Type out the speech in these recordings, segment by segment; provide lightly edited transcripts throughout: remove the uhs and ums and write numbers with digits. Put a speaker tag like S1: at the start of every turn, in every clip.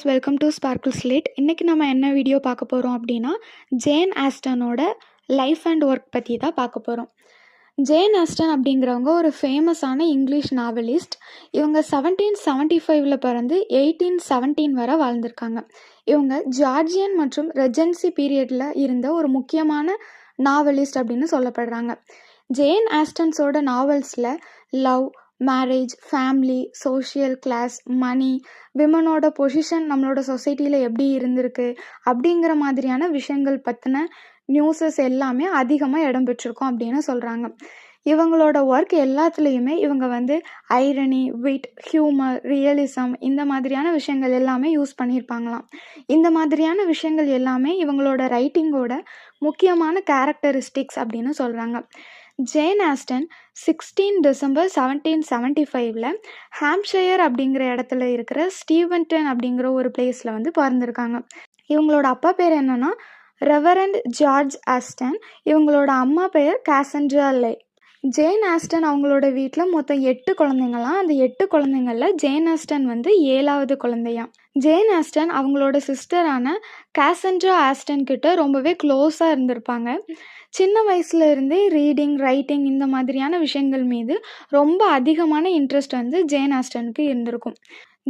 S1: Guys, welcome to sparkle slate. இன்றைக்கி நம்ம என்ன வீடியோ பார்க்க போகிறோம் அப்படின்னா, ஜேன் ஆஸ்டனோட லைஃப் அண்ட் ஒர்க் பற்றி தான் பார்க்க போகிறோம். ஜேன் ஆஸ்டன் அப்படிங்கிறவங்க ஒரு ஃபேமஸான இங்கிலீஷ் நாவலிஸ்ட். இவங்க 1775 பிறந்து 1817 வரை வாழ்ந்திருக்காங்க. இவங்க ஜார்ஜியன் மற்றும் ரெஜென்சி பீரியடில் இருந்த ஒரு முக்கியமான நாவலிஸ்ட் அப்படின்னு சொல்லப்படுறாங்க. ஜேன் ஆஸ்டன்ஸோட நாவல்ஸில் love, marriage, family, social class, money, விமனோட பொசிஷன் நம்மளோட சொசைட்டியில் எப்படி இருந்திருக்கு அப்படிங்கிற மாதிரியான விஷயங்கள் பற்றின நியூஸஸ் எல்லாமே அதிகமாக இடம் பெற்றிருக்கோம் அப்படின்னு சொல்கிறாங்க. இவங்களோட ஒர்க் எல்லாத்துலேயுமே இவங்க ஐரணி, விட், ஹியூமர், ரியலிசம் இந்த மாதிரியான விஷயங்கள் எல்லாமே யூஸ் பண்ணியிருப்பாங்களாம். இந்த மாதிரியான விஷயங்கள் எல்லாமே இவங்களோட ரைட்டிங்கோட முக்கியமான கேரக்டரிஸ்டிக்ஸ் அப்படின்னு சொல்கிறாங்க. ஜேன் ஆஸ்டன் 16 டிசம்பர் 1775 ஹாம்ப்ஷயர் அப்படிங்கிற இடத்துல இருக்கிற ஸ்டீவன்டன் அப்படிங்கிற ஒரு பிளேஸில் பிறந்திருக்காங்க. இவங்களோட அப்பா பேர் என்னன்னா ரெவரண்ட் ஜார்ஜ் ஆஸ்டன். இவங்களோட அம்மா பெயர் காசன்ட்ரா லே. ஜேன் ஆஸ்டன் அவங்களோட வீட்டில் மொத்தம் 8 குழந்தைங்களாம். அந்த 8 குழந்தைங்களில் ஜேன் ஆஸ்டன் 7வது குழந்தையாம். ஜேன் ஆஸ்டன் அவங்களோட சிஸ்டரான காசன்ட்ரா ஆஸ்டன் கிட்ட ரொம்பவே க்ளோஸாக இருந்திருப்பாங்க. சின்ன வயசுல இருந்தே ரீடிங், ரைட்டிங் இந்த மாதிரியான விஷயங்கள் மீது ரொம்ப அதிகமான இன்ட்ரெஸ்ட் ஜேன் ஆஸ்டனுக்கு இருந்திருக்கும்.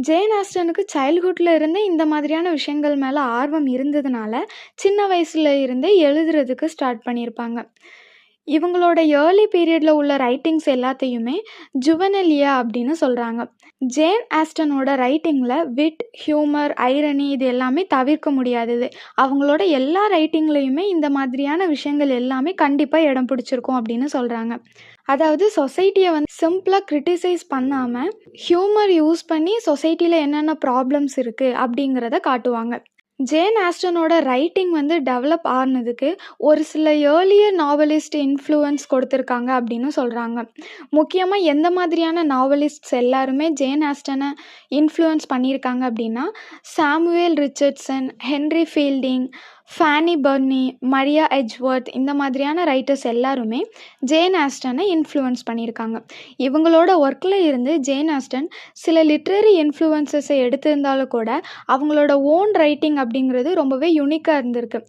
S1: ஜேன் ஆஸ்டனுக்கு சைல்ட்ஹுட்டில் இருந்தே இந்த மாதிரியான விஷயங்கள் மேலே ஆர்வம் இருந்ததுனால சின்ன வயசுல இருந்தே எழுதுறதுக்கு ஸ்டார்ட் பண்ணியிருப்பாங்க. இவங்களோட ஏர்லி பீரியடில் உள்ள ரைட்டிங்ஸ் எல்லாத்தையுமே ஜுவனலியா அப்படின்னு சொல்கிறாங்க. ஜேன் ஆஸ்டனோட ரைட்டிங்கில் விட், ஹியூமர், ஐரணி இது எல்லாமே தவிர்க்க முடியாதது. அவங்களோட எல்லா ரைட்டிங்லேயுமே இந்த மாதிரியான விஷயங்கள் எல்லாமே கண்டிப்பாக இடம் பிடிச்சிருக்கும் அப்படின்னு சொல்கிறாங்க. அதாவது சொசைட்டியை சிம்பிளாக கிரிட்டிசைஸ் பண்ணாமல் ஹியூமர் யூஸ் பண்ணி சொசைட்டியில் என்னென்ன ப்ராப்ளம்ஸ் இருக்குது அப்படிங்கிறத காட்டுவாங்க. ஜேன் ஆஸ்டனோட ரைட்டிங் டெவலப் ஆனதுக்கு ஒரு சில ஏர்லியர் நாவலிஸ்ட் இன்ஃப்ளூயன்ஸ் கொடுத்துருக்காங்க அப்படின்னு சொல்கிறாங்க. முக்கியமாக எந்த மாதிரியான நாவலிஸ்ட்ஸ் எல்லாருமே ஜேன் ஆஸ்டனை இன்ஃப்ளூயன்ஸ் பண்ணியிருக்காங்க அப்படின்னா Samuel Richardson, Henry Fielding, Fanny Burney, Maria Edgeworth இந்த மாதிரியான ரைட்டர்ஸ் எல்லாருமே ஜேன் ஆஸ்டனை இன்ஃப்ளூயன்ஸ் பண்ணியிருக்காங்க. இவங்களோட ஒர்க்கில் இருந்து ஜேன் ஆஸ்டன் சில லிட்ரரி இன்ஃப்ளூயன்சஸை எடுத்திருந்தாலும் கூட அவங்களோட ஓன் ரைட்டிங் அப்படிங்கிறது ரொம்பவே யூனிக்காக இருந்திருக்கு.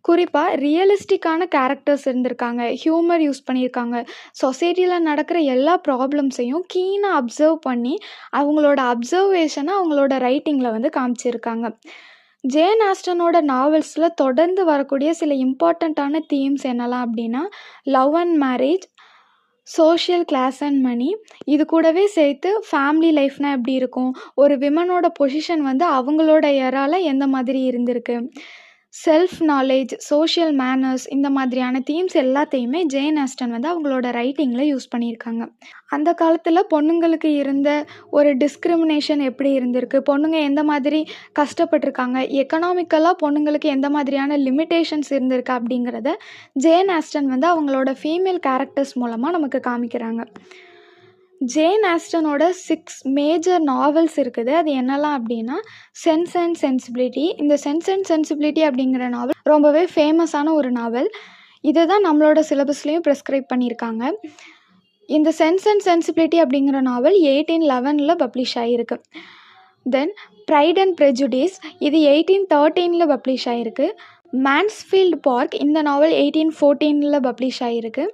S1: குறிப்பாக ரியலிஸ்டிக்கான கேரக்டர்ஸ் இருந்திருக்காங்க, ஹியூமர் யூஸ் பண்ணியிருக்காங்க, சொசைட்டியில் நடக்கிற எல்லா ப்ராப்ளம்ஸையும் கீனாக அப்சர்வ் பண்ணி அவங்களோட அப்சர்வேஷனை அவங்களோட ரைட்டிங்கில் காமிச்சிருக்காங்க. ஜேன் ஆஸ்டனோட நாவல்ஸில் தொடர்ந்து வரக்கூடிய சில இம்பார்ட்டண்ட்டான தீம்ஸ் என்னலாம் அப்படின்னா love and marriage, social class and money, இது கூடவே சேர்த்து ஃபேமிலி லைஃப்னால் எப்படி இருக்கும், ஒரு விமனோட பொசிஷன் அவங்களோட எரால எந்த மாதிரி இருந்திருக்கு, செல்ஃப் நாலேஜ், சோஷியல் மேனர்ஸ் இந்த மாதிரியான தீம்ஸ் எல்லாத்தையுமே ஜேன் ஆஸ்டன் அவங்களோட ரைட்டிங்கில் யூஸ் பண்ணியிருக்காங்க. அந்த காலத்தில் பொண்ணுங்களுக்கு இருந்த ஒரு டிஸ்கிரிமினேஷன் எப்படி இருந்திருக்கு, பொண்ணுங்க எந்த மாதிரி கஷ்டப்பட்டிருக்காங்க, எக்கனாமிக்கலாக பொண்ணுங்களுக்கு எந்த மாதிரியான லிமிட்டேஷன்ஸ் இருந்திருக்கு அப்படிங்கிறத ஜேன் ஆஸ்டன் அவங்களோட ஃபீமேல் கேரக்டர்ஸ் மூலமாக நமக்கு காமிக்கிறாங்க. ஜேன் ஆஸ்டனோட 6 மேஜர் நாவல்ஸ் இருக்குது. அது என்னலாம் அப்படின்னா சென்ஸ் அண்ட் சென்சிபிலிட்டி. இந்த சென்ஸ் அண்ட் சென்சிபிலிட்டி அப்படிங்கிற நாவல் ரொம்பவே ஃபேமஸான ஒரு நாவல். இதை தான் நம்மளோட சிலபஸ்லேயும் ப்ரெஸ்கிரைப் பண்ணியிருக்காங்க. இந்த சென்ஸ் அண்ட் சென்சிபிலிட்டி அப்படிங்கிற நாவல் 1811 பப்ளிஷ் ஆகிருக்கு. தென் ப்ரைட் அண்ட் ப்ரெஜுடிஸ், இது 1813 பப்ளிஷ் ஆகிருக்கு. மான்ஸ்ஃபீல்ட் பார்க், இந்த நாவல் 1814 பப்ளிஷ் ஆகிருக்கு.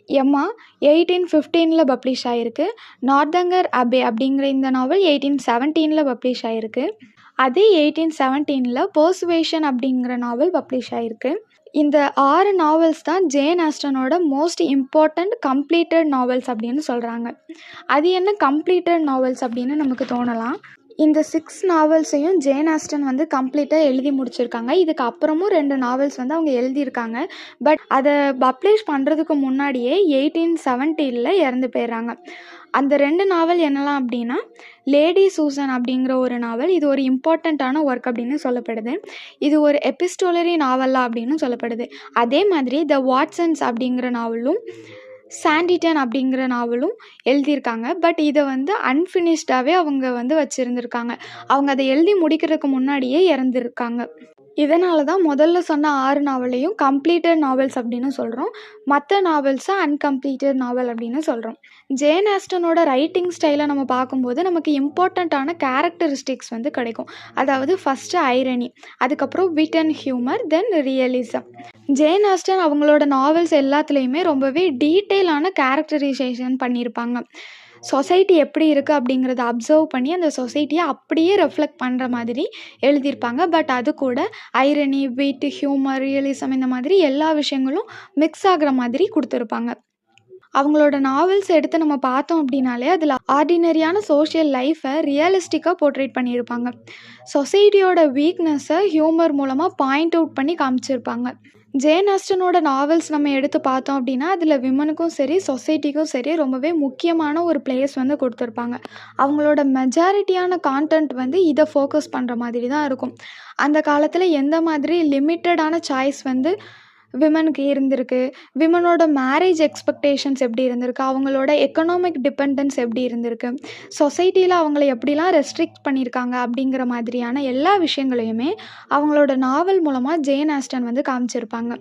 S1: எம்மா 1815 பப்ளிஷ் ஆகிருக்கு. நார்தங்கர் அபே அப்படிங்கிற இந்த நாவல் 1817 பப்ளிஷ் ஆகிருக்கு. அதே 1817 பர்சுவேஷன் அப்படிங்கிற நாவல் பப்ளிஷ் ஆகிருக்கு. இந்த 6 நாவல்ஸ் தான் ஜேன் ஆஸ்டனோட மோஸ்ட் இம்பார்ட்டண்ட் கம்ப்ளீட்டட் நாவல்ஸ் அப்படின்னு சொல்கிறாங்க. அது என்ன கம்ப்ளீட்டட் நாவல்ஸ் அப்படின்னு நமக்கு தோணலாம். இந்த 6 நாவல்ஸையும் ஜேன் ஆஸ்டன் கம்ப்ளீட்டாக எழுதி முடிச்சிருக்காங்க. இதுக்கு அப்புறமும் 2 நாவல்ஸ் அவங்க எழுதியிருக்காங்க. பட் அதை பப்ளிஷ் பண்ணுறதுக்கு முன்னாடியே 1870 இறந்து போயிடுறாங்க. அந்த 2 நாவல் என்னலாம் அப்படின்னா லேடி சூசன் அப்படிங்கிற ஒரு நாவல். இது ஒரு இம்பார்ட்டண்ட்டான ஒர்க் அப்படின்னு சொல்லப்படுது. இது ஒரு எபிஸ்டோலரி நாவலா அப்படின்னு சொல்லப்படுது. அதே மாதிரி த வாட்சன்ஸ் அப்படிங்கிற நாவலும் சாண்டிடன் அப்படிங்கிற நாவலும் எழுதியிருக்காங்க. பட் இதை அன்ஃபினிஷ்டாகவே அவங்க வச்சுருந்துருக்காங்க. அவங்க அதை எழுதி முடிக்கிறதுக்கு முன்னாடியே இறந்துருக்காங்க. இதனால தான் முதல்ல சொன்ன 6 நாவலையும் கம்ப்ளீட்டட் நாவல்ஸ் அப்படின்னு சொல்கிறோம். மற்ற நாவல்ஸை அன்கம்ப்ளீட்டட் நாவல் அப்படின்னு சொல்கிறோம். ஜேன் ஆஸ்டனோட ரைட்டிங் ஸ்டைலை நம்ம பார்க்கும்போது நமக்கு இம்பார்ட்டண்ட்டான கேரக்டரிஸ்டிக்ஸ் வந்து கிடைக்கும். அதாவது ஃபஸ்ட்டு ஐரணி, அதுக்கப்புறம் wit and humour, then realism. Jane Austen அவங்களோட நாவல்ஸ் எல்லாத்துலேயுமே ரொம்பவே டீட்டெயிலான கேரக்டரைசேஷன் பண்ணியிருப்பாங்க. சொசைட்டி எப்படி இருக்குது அப்படிங்கிறத அப்சர்வ் பண்ணி அந்த சொசைட்டியை அப்படியே ரெஃப்ளெக்ட் பண்ணுற மாதிரி எழுதியிருப்பாங்க. பட் அது கூட ஐரணி, விட், ஹியூமர், ரியலிசம் இந்த மாதிரி எல்லா விஷயங்களும் மிக்ஸ் ஆகிற மாதிரி கொடுத்துருப்பாங்க. அவங்களோட நாவல்ஸ் எடுத்து நம்ம பார்த்தோம் அப்படின்னாலே அதில் ஆர்டினரியான சோஷியல் லைஃப்பை ரியலிஸ்டிக்காக போர்ட்ரேட் பண்ணியிருப்பாங்க. சொசைட்டியோட வீக்னஸை ஹியூமர் மூலமாக பாயிண்ட் அவுட் பண்ணி காமிச்சிருப்பாங்க. ஜேன் ஆஸ்டனோட நாவல்ஸ் நம்ம எடுத்து பார்த்தோம் அப்படின்னா அதில் விமனுக்கும் சரி சொசைட்டிக்கும் சரி ரொம்பவே முக்கியமான ஒரு பிளேஸ் வந்து கொடுத்துருப்பாங்க. அவங்களோட மெஜாரிட்டியான கான்டென்ட் வந்து இதை ஃபோக்கஸ் பண்ணுற மாதிரி தான் இருக்கும். அந்த காலத்தில் எந்த மாதிரி லிமிட்டடான சாய்ஸ் வந்து விமனுக்கு இருந்திருக்கு, விமனோட மேரேஜ் எக்ஸ்பெக்டேஷன்ஸ் எப்படி இருந்திருக்கு, அவங்களோட எக்கனாமிக் டிபெண்டன்ஸ் எப்படி இருந்திருக்கு, சொசைட்டியில் அவங்கள எப்படிலாம் ரெஸ்ட்ரிக்ட் பண்ணியிருக்காங்க அப்படிங்கிற மாதிரியான எல்லா விஷயங்களையுமே அவங்களோட நாவல் மூலமாக ஜேன் ஆஸ்டன் வந்து காமிச்சிருப்பாங்க.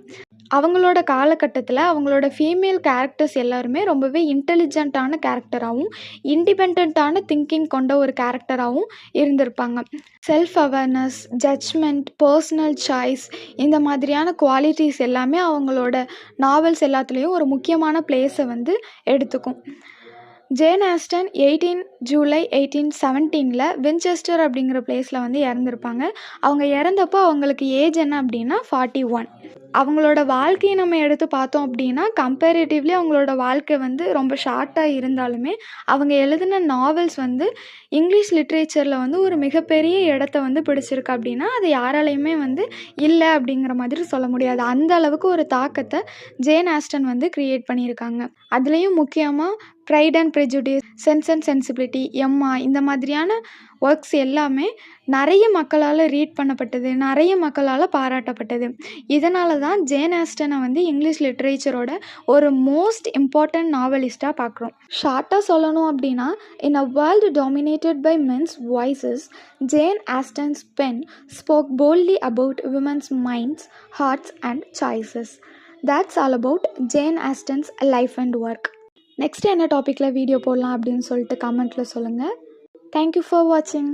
S1: அவங்களோட காலகட்டத்தில் அவங்களோட ஃபீமேல் கேரக்டர்ஸ் எல்லாருமே ரொம்பவே இன்டெலிஜென்ட்டான கேரக்டராகவும் இண்டிபெண்ட்டான திங்கிங் கொண்ட ஒரு கேரக்டராகவும் இருந்திருப்பாங்க. Self awareness, judgement, personal choice இந்த மாதிரியான குவாலிட்டிஸ் எல்லாமே அவங்களோட நாவல்ஸ் எல்லாத்துலேயும் ஒரு முக்கியமான பிளேஸை வந்து எடுத்துக்கும். ஜேன் ஆஸ்டன் 18 ஜூலை 1817 வின்செஸ்டர் அப்படிங்கிற பிளேஸில் வந்து இறந்துருப்பாங்க. அவங்க இறந்தப்போ அவங்களுக்கு ஏஜ் என்ன அப்படின்னா 41. அவங்களோட வாழ்க்கையை நம்ம எடுத்து பார்த்தோம் அப்படின்னா கம்பேரிட்டிவ்லி அவங்களோட வாழ்க்கை வந்து ரொம்ப ஷார்ட்டாக இருந்தாலுமே அவங்க எழுதின நாவல்ஸ் வந்து இங்கிலீஷ் லிட்ரேச்சரில் வந்து ஒரு மிகப்பெரிய இடத்த வந்து பிடிச்சிருக்கு அப்படின்னா அது யாராலையுமே வந்து இல்லை அப்படிங்கிற மாதிரி சொல்ல முடியாது. அந்த அளவுக்கு ஒரு தாக்கத்தை ஜேன் ஆஸ்டன் வந்து க்ரியேட் பண்ணியிருக்காங்க. அதுலேயும் முக்கியமாக Pride and Prejudice, Sense and Sensibility, Emma இந்த மாதிரியான ஒர்க்ஸ் எல்லாமே நிறைய மக்களால் ரீட் பண்ணப்பட்டது, நிறைய மக்களால் பாராட்டப்பட்டது. இதனால தான் ஜேன் ஆஸ்டனை வந்து இங்கிலீஷ் லிட்ரேச்சரோட ஒரு மோஸ்ட் இம்பார்ட்டன்ட் நாவலிஸ்ட்டாக பார்க்குறோம். ஷார்ட்டாக சொல்லணும் அப்படின்னா in a world dominated by men's voices, Jane Austen's pen spoke boldly about women's minds, hearts and choices. That's all about Jane Austen's life and work. Next என்ன டாப்பிக்கில் video போடலாம் அப்படின்னு சொல்லிட்டு கமெண்ட்டில் சொல்லுங்கள். தேங்க்யூ ஃபார் வாட்சிங்.